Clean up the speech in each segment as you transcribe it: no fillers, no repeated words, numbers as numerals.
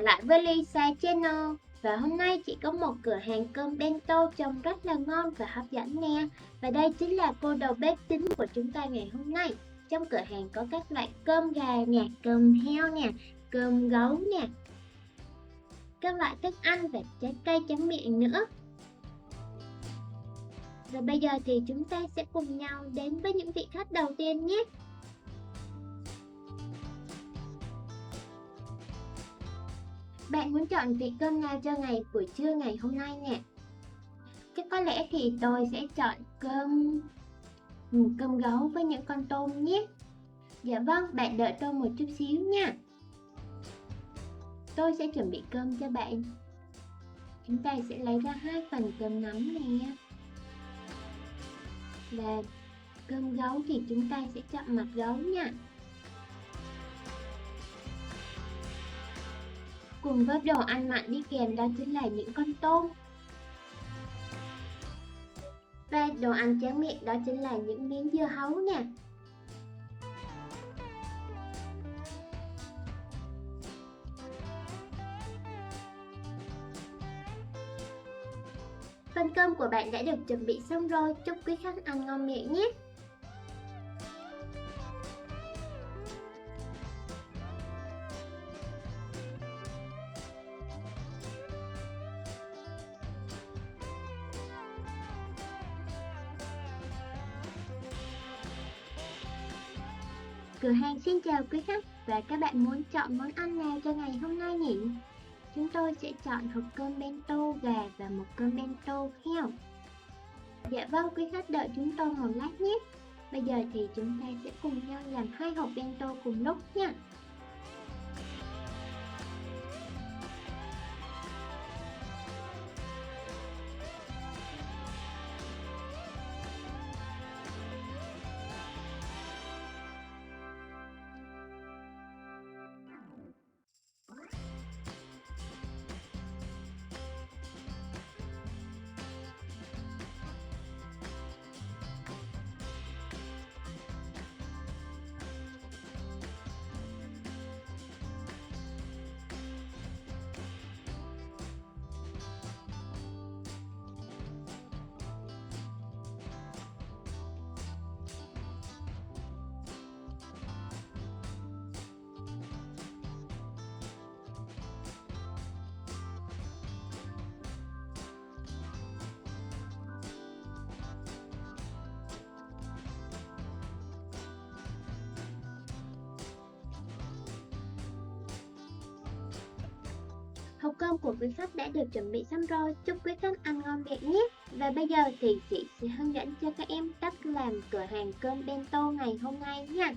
lại với Lisa Channel. Và hôm nay chị có một cửa hàng cơm bento trông rất là ngon và hấp dẫn nè. Và đây chính là cô đầu bếp chính của chúng ta ngày hôm nay. Trong cửa hàng có các loại cơm gà nè, cơm heo nè, cơm gấu nè, các loại thức ăn và trái cây tráng miệng nữa. Và bây giờ thì chúng ta sẽ cùng nhau đến với những vị khách đầu tiên nhé. Bạn muốn chọn vị cơm nào cho buổi trưa ngày hôm nay nè? Chắc có lẽ thì tôi sẽ chọn cơm gấu với những con tôm nhé. Dạ vâng, bạn đợi tôi một chút xíu nha. Tôi sẽ chuẩn bị cơm cho bạn. Chúng ta sẽ lấy ra 2 phần cơm nắm nè. Và cơm gấu thì chúng ta sẽ chọn mặt gấu nha. Cùng với đồ ăn mặn đi kèm đó chính là những con tôm. Và đồ ăn tráng miệng đó chính là những miếng dưa hấu nè. Phần cơm của bạn đã được chuẩn bị xong rồi, chúc quý khách ăn ngon miệng nhé. Cửa hàng xin chào quý khách, và các bạn muốn chọn món ăn nào cho ngày hôm nay nhỉ? Chúng tôi sẽ chọn hộp cơm bento gà và một cơm bento heo. Dạ vâng, quý khách đợi chúng tôi một lát nhé. Bây giờ thì chúng ta sẽ cùng nhau làm 2 hộp bento cùng lúc nha. Hộp cơm của quý khách đã được chuẩn bị xong rồi, chúc quý khách ăn ngon miệng nhé. Và bây giờ thì chị sẽ hướng dẫn cho các em cách làm cửa hàng cơm bento ngày hôm nay nha.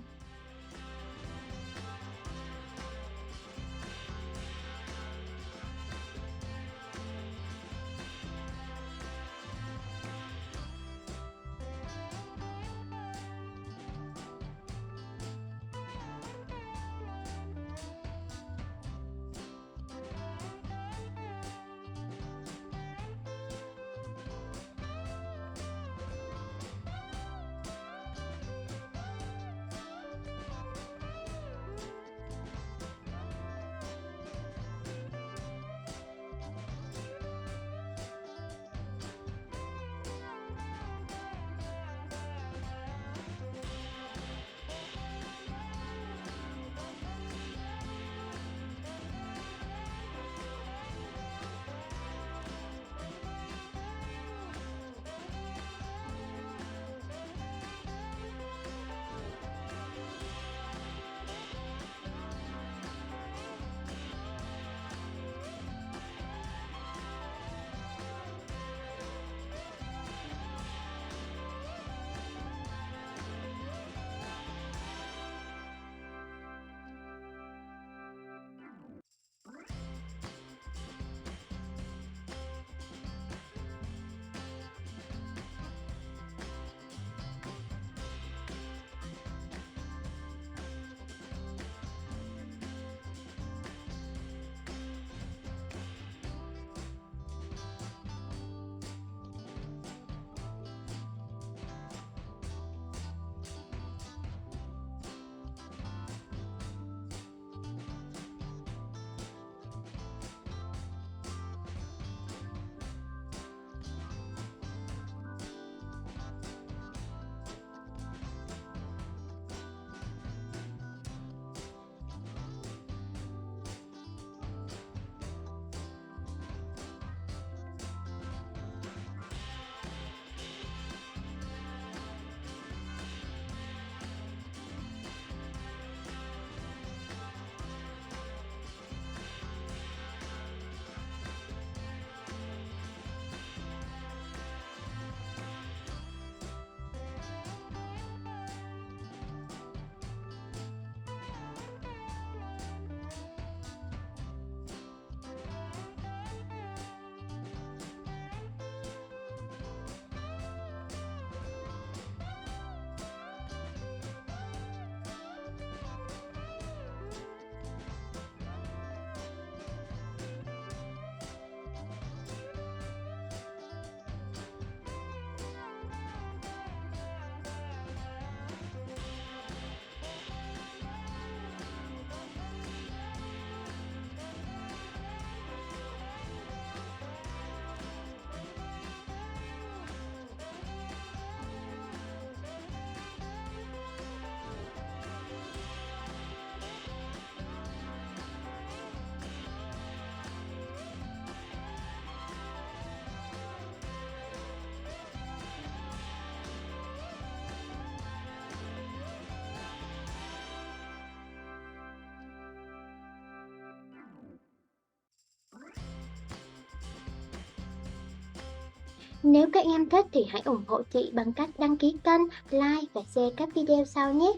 Nếu các em thích thì hãy ủng hộ chị bằng cách đăng ký kênh, like và share các video sau nhé.